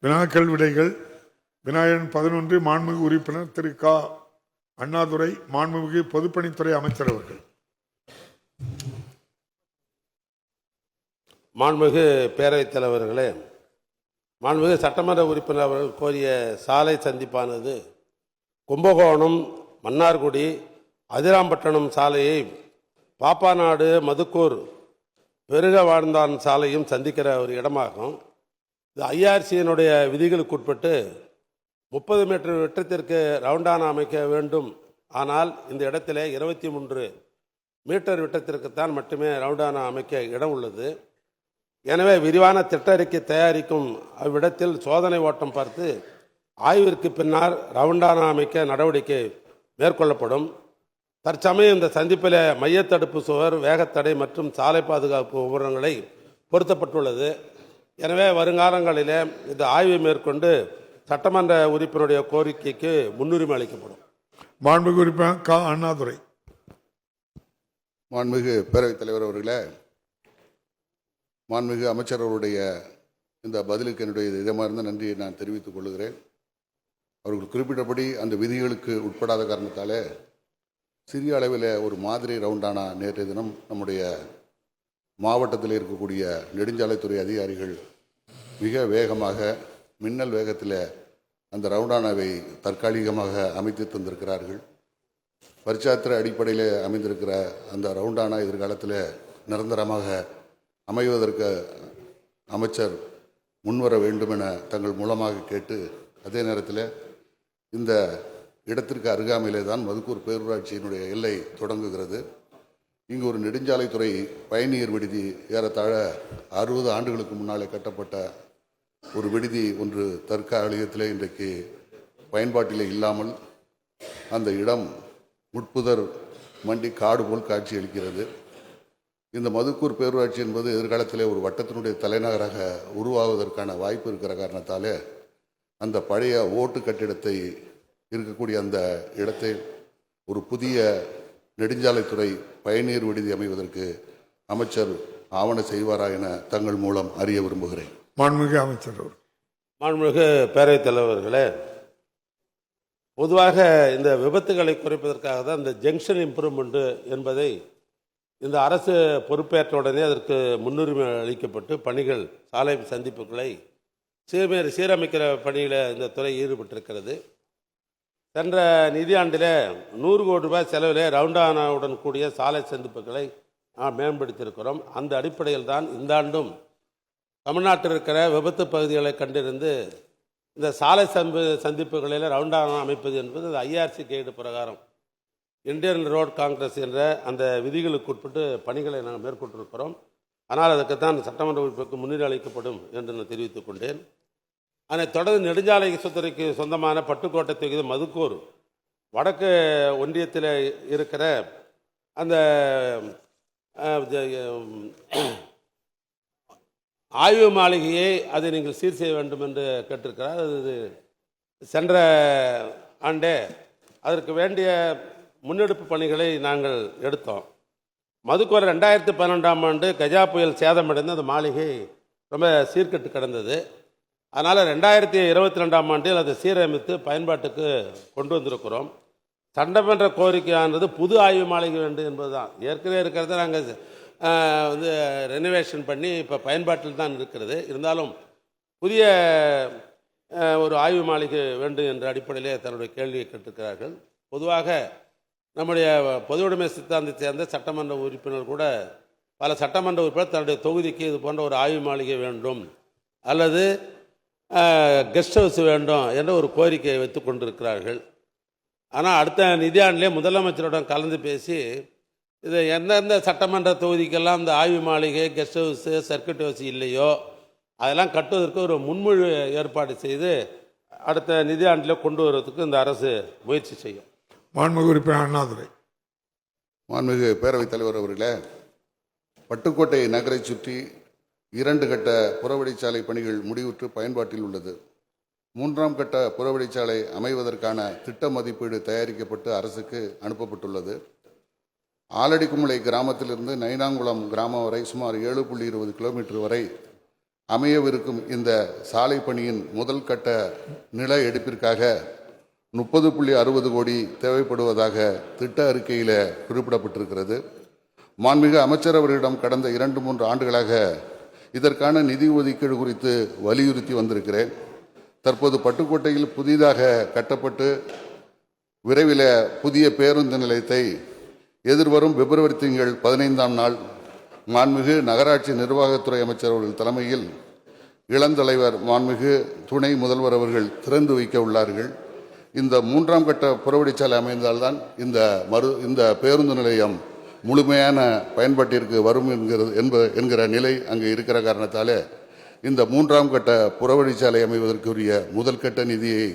வினாக்கள் விடைகள். வினாயன் 11 மாண்புமிகு உறுப்பினர் திரு க. அண்ணாதுரை, மாண்புமிகு பொதுப்பணித்துறை அமைச்சர் அவர்கள். மாண்புமிகு பேரவைத் தலைவர்களே, மாண்புமிகு சட்டமன்ற உறுப்பினர் அவர்கள் கோரிய சாலை சந்திப்பானது கும்பகோணம் மன்னார்குடி அதிராம்பட்டினம் சாலையை பாப்பாநாடு மதுக்கூர் பெருக வாழ்ந்தான் சாலையும் சந்திக்கிற ஒரு இடமாகும். இது ஐஆர்சியினுடைய விதிகளுக்கு உட்பட்டு 30 மீட்டர் விட்டத்திற்கு ரவுண்டானா அமைக்க வேண்டும். ஆனால் இந்த இடத்துல 23 மீட்டர் விட்டத்திற்குத்தான் மட்டுமே ரவுண்டானா அமைக்க இடம் உள்ளது. எனவே விரிவான திட்ட அறிக்கை தயாரிக்கும் அவ்விடத்தில் சோதனை ஓட்டம் பார்த்து ஆய்விற்கு பின்னர் ரவுண்டானா அமைக்க நடவடிக்கை மேற்கொள்ளப்படும். தற்சமயம் இந்த சந்திப்பில் மையத்தடுப்பு சுவர், வேகத்தடை மற்றும் சாலை பாதுகாப்பு உபகரணங்களை பொருத்தப்பட்டுள்ளது. எனவே வருங்காலங்களில் இந்த ஆய்வை மேற்கொண்டு சட்டமன்ற உறுப்பினருடைய கோரிக்கைக்கு முன்னுரிமை அளிக்கப்படும். மாண்புமிகு உறுப்பினர் க. அண்ணாதுரை. மாண்புமிகு பேரவைத் தலைவர் அவர்களே, மாண்புமிகு அமைச்சர் அவருடைய இந்த பதிலுக்கு என்னுடைய இதமார்ந்த நன்றியை நான் தெரிவித்துக் கொள்கிறேன். அவர்கள் குறிப்பிட்டபடி அந்த விதிகளுக்கு உட்படாத காரணத்தாலே சிறிய அளவில் ஒரு மாதிரி ரவுண்டானா நேற்றைய தினம் நம்முடைய மாவட்டத்தில் இருக்கக்கூடிய நெடுஞ்சாலைத்துறை அதிகாரிகள் மிக வேகமாக மின்னல் வேகத்தில் அந்த ரவுண்டானாவை தற்காலிகமாக அமைத்து தந்திருக்கிறார்கள். பரிச்சாத்திர அடிப்படையில் அமைந்திருக்கிற அந்த ரவுண்டானா எதிர்காலத்தில் நிரந்தரமாக அமைவதற்கு அமைச்சர் முன்வர வேண்டும் என தங்கள் மூலமாக கேட்டு, அதே நேரத்தில் இந்த இடத்திற்கு அருகாமையிலே தான் மதுக்கூர் பேரூராட்சியினுடைய எல்லை தொடங்குகிறது. இங்கு ஒரு நெடுஞ்சாலைத்துறை பயணியர் விடுதி ஏறத்தாழ 60 ஆண்டுகளுக்கு முன்னாலே கட்டப்பட்ட ஒரு விடுதி ஒன்று தற்காலிகத்திலே இன்றைக்கு பயன்பாட்டிலே இல்லாமல் அந்த இடம் முட்புதர் மண்டி காடு போல் காட்சியளிக்கிறது. இந்த மதுக்கூர் பேரூராட்சி என்பது எதிர்காலத்திலே ஒரு வட்டத்தினுடைய தலைநகராக உருவாவதற்கான வாய்ப்பு இருக்கிற காரணத்தாலே அந்த பழைய ஓட்டு கட்டிடத்தை இருக்கக்கூடிய அந்த இடத்தை ஒரு புதிய நெடுஞ்சாலைத்துறை பயணியர் விடுதி அமைவதற்கு அமைச்சர் ஆவண செய்வாரா என தங்கள் மூலம் அறிய விரும்புகிறேன். மாண்புமிகு அமைச்சர். மாண்புமிகு பேரவைத் தலைவர்களே, பொதுவாக இந்த விபத்துகளை குறைப்பதற்காக தான் இந்த ஜங்ஷன் இம்ப்ரூவ்மெண்ட் என்பதை இந்த அரசு பொறுப்பேற்ற உடனே அதற்கு முன்னுரிமை அளிக்கப்பட்டு பணிகள், சாலை சந்திப்புகளை சீரமைக்கிற பணியில் இந்த துறை ஈடுபட்டிருக்கிறது. சென்ற நிதியாண்டில் 100 கோடி ரூபாய் செலவில் ரவுண்டானாவுடன் கூடிய சாலை சந்திப்புகளை நாம் மேம்படுத்தியிருக்கிறோம். அந்த அடிப்படையில் தான் இந்த ஆண்டும் தமிழ்நாட்டில் இருக்கிற விபத்து பகுதிகளை கண்டிருந்து இந்த சாலை சந்திப்புகளில் ரவுண்டானா அமைப்பது என்பது அந்த ஐஆர்சி கைடு பிரகாரம் இந்தியன் ரோட் காங்கிரஸ் என்ற அந்த விதிகளுக்கு உட்பட்டு பணிகளை நாங்கள் மேற்கொண்டிருக்கிறோம். ஆனால் அதற்குத்தான் சட்டமன்ற உறுப்பினருக்கு முன்னுரிமை அளிக்கப்படும் என்று நான் தெரிவித்துக் கொண்டேன். அதனைத் தொடர்ந்து நெடுஞ்சாலை துறைக்கு சொந்தமான பட்டுக்கோட்டை தொகுதி மதுக்கூர் வடக்கு ஒன்றியத்தில் இருக்கிற அந்த ஆய்வு மாளிகையை அதை நீங்கள் சீர் செய்ய வேண்டும் என்று கேட்டிருக்கிறார். அது சென்ற ஆண்டே அதற்கு வேண்டிய முன்னெடுப்பு பணிகளை நாங்கள் எடுத்தோம். மதுக்கூர் 2012ஆம் ஆண்டு கஜா புயல் சேதமடைந்து அந்த மாளிகை ரொம்ப சீர்கெட்டு கிடந்தது. அதனால் 2022ஆம் ஆண்டில் அதை சீரமைத்து பயன்பாட்டுக்கு கொண்டு வந்திருக்கிறோம். சட்டமன்ற கோரிக்கையானது புது ஆய்வு மாளிகை வேண்டும் என்பது தான். ஏற்கனவே இருக்கிறத நாங்கள் ரெனோவேஷன் பண்ணி இப்போ பயன்பாட்டில் தான் இருக்கிறது. இருந்தாலும் புதிய ஒரு ஆய்வு மாளிகை வேண்டும் என்ற அடிப்படையிலே தன்னுடைய கேள்வியை கேட்டிருக்கிறார்கள். பொதுவாக நம்முடைய பொது உடைமை சித்தாந்தத்தை சேர்ந்த சட்டமன்ற உறுப்பினர் கூட பல சட்டமன்ற உறுப்பினர் தன்னுடைய தொகுதிக்கு இது போன்ற ஒரு ஆய்வு மாளிகை வேண்டும் அல்லது கெஸ்ட் ஹவுஸ் வேண்டும் என்ற ஒரு கோரிக்கையை வைத்து கொண்டிருக்கிறார்கள். ஆனால் அடுத்த நிதியாண்டிலே முதலமைச்சருடன் கலந்து பேசி இது எந்தெந்த சட்டமன்ற தொகுதிக்கெல்லாம் இந்த ஆய்வு மாளிகை, கெஸ்ட் ஹவுஸு, சர்க்கிட் ஹவுஸ் இல்லையோ அதெல்லாம் கட்டுவதற்கு ஒரு முன்மொழி ஏற்பாடு செய்து அடுத்த நிதியாண்டில் கொண்டு வருவதற்கு இந்த அரசு முயற்சி செய்யும். மாண்புமிகு உறுப்பினர் அண்ணாதுரை. மாண்புமிகு பேரவைத் தலைவர் அவர்களே, பட்டுக்கோட்டை நகரை சுற்றி 2 கட்ட புறவழிச்சாலை பணிகள் முடிவுற்று பயன்பாட்டில் உள்ளது. 3ஆம் கட்ட புறவழிச்சாலை அமைவதற்கான திட்ட மதிப்பீடு தயாரிக்கப்பட்டு அரசுக்கு அனுப்பப்பட்டுள்ளது. ஆலடிக்குமலை கிராமத்திலிருந்து நைனாங்குளம் கிராமம் வரை சுமார் 7.20 கிலோமீட்டர் வரை அமையவிருக்கும் இந்த சாலை பணியின் முதல் கட்ட நில எடுப்பிற்காக 30.60 கோடி தேவைப்படுவதாக திட்ட அறிக்கையில் குறிப்பிடப்பட்டிருக்கிறது. மாண்புமிகு அமைச்சர் அவர்களிடம் கடந்த 2-3 ஆண்டுகளாக இதற்கான நிதி ஒதுக்கீடு குறித்து வலியுறுத்தி வந்திருக்கிறேன். தற்போது பட்டுக்கோட்டையில் புதிதாக கட்டப்பட்டு விரைவில் புதிய பேருந்து நிலையத்தை எதிர்வரும் பிப்ரவரி திங்கள் 15ஆம் நாள் மாண்புமிகு நகராட்சி நிர்வாகத்துறை அமைச்சர் அவர்கள் தலைமையில் இளந்தலைவர் மாண்புமிகு துணை முதல்வர் அவர்கள் திறந்து வைக்க உள்ளார்கள். இந்த 3ஆம் கட்ட புறவழிச்சாலை அமைந்தால்தான் இந்த பேருந்து நிலையம் முழுமையான பயன்பாட்டிற்கு வரும் என்கிற நிலை அங்கு இருக்கிற காரணத்தால் இந்த 3ஆம் கட்ட புறவழிச்சாலை அமைவதற்குரிய முதல் கட்ட நிதியை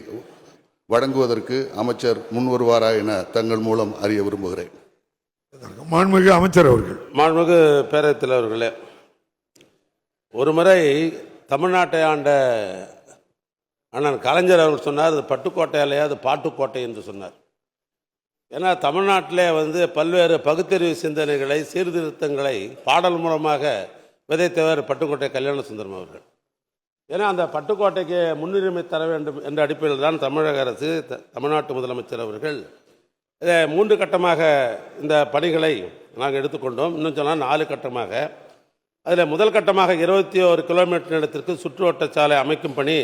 வழங்குவதற்கு அமைச்சர் முன்வருவாரா என தங்கள் மூலம் அறிய விரும்புகிறேன். மாண்புமிகு அமைச்சர் அவர்கள். மாண்புமிகு பேரவைத் தலைவர்களே, ஒருமுறை தமிழ்நாட்டை ஆண்ட அண்ணன் கலைஞர் அவர்கள் சொன்னார், அது பட்டுக்கோட்டையிலேயே அது பாட்டுக்கோட்டை என்று சொன்னார். ஏன்னா தமிழ்நாட்டிலே பல்வேறு பகுத்தறிவு சிந்தனைகளை சீர்திருத்தங்களை பாடல் மூலமாக விதைத்தவர் பட்டுக்கோட்டை கல்யாண சுந்தரம் அவர்கள். ஏன்னா அந்த பட்டுக்கோட்டைக்கு முன்னுரிமை தர வேண்டும் என்ற அடிப்படையில் தான் தமிழக அரசு தமிழ்நாட்டு முதலமைச்சர் அவர்கள் இதை 3 கட்டமாக இந்த பணிகளை நாங்கள் எடுத்துக்கொண்டோம். இன்னும் சொன்னால் 4 கட்டமாக. அதில் முதல் கட்டமாக 21 கிலோமீட்டர் நிலத்திற்கு சுற்றுவட்ட சாலை அமைக்கும் பணி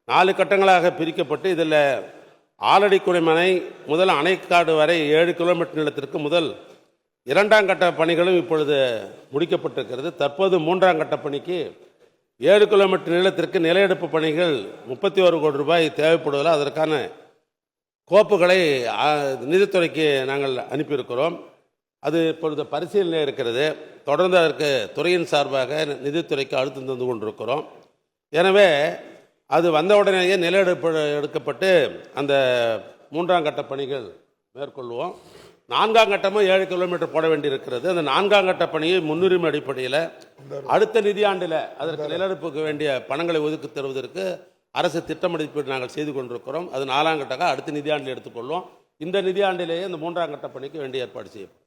4 கட்டங்களாக பிரிக்கப்பட்டு இதில் ஆலடி குடிமனை முதல் அணைக்காடு வரை 7 கிலோமீட்டர் நிலத்திற்கு முதல் 2ஆம் கட்ட பணிகளும் இப்பொழுது முடிக்கப்பட்டிருக்கிறது. தற்போது 3ஆம் கட்ட பணிக்கு 7 கிலோமீட்டர் நீளத்திற்கு நில எடுப்பு பணிகள் 31 கோடி ரூபாய் தேவைப்படுவதால் அதற்கான கோப்புகளை நிதித்துறைக்கு நாங்கள் அனுப்பியிருக்கிறோம். அது இப்பொழுது பரிசீலனை இருக்கிறது. தொடர்ந்து அதற்கு துறையின் சார்பாக நிதித்துறைக்கு அழுத்தம் தந்து கொண்டிருக்கிறோம். எனவே அது வந்தவுடனேயே நில எடுக்கப்பட்டு அந்த 3ஆம் கட்ட பணிகள் மேற்கொள்வோம். 4ஆம் கட்டமும் 7 கிலோமீட்டர் போட வேண்டியிருக்கிறது. அந்த 4ஆம் கட்ட பணியை முன்னுரிமை அடிப்படையில் அடுத்த நிதியாண்டில் அதற்கு நிலநடுப்புக்கு வேண்டிய பணங்களை ஒதுக்கி தருவதற்கு அரசு திட்டமதிப்பீடு நாங்கள் செய்து கொண்டிருக்கிறோம். அது 4ஆம் கட்டமாக அடுத்த நிதியாண்டில் எடுத்துக்கொள்வோம். இந்த நிதியாண்டிலேயே இந்த 3ஆம் கட்ட பணிக்கு வேண்டிய ஏற்பாடு செய்யப்படும்.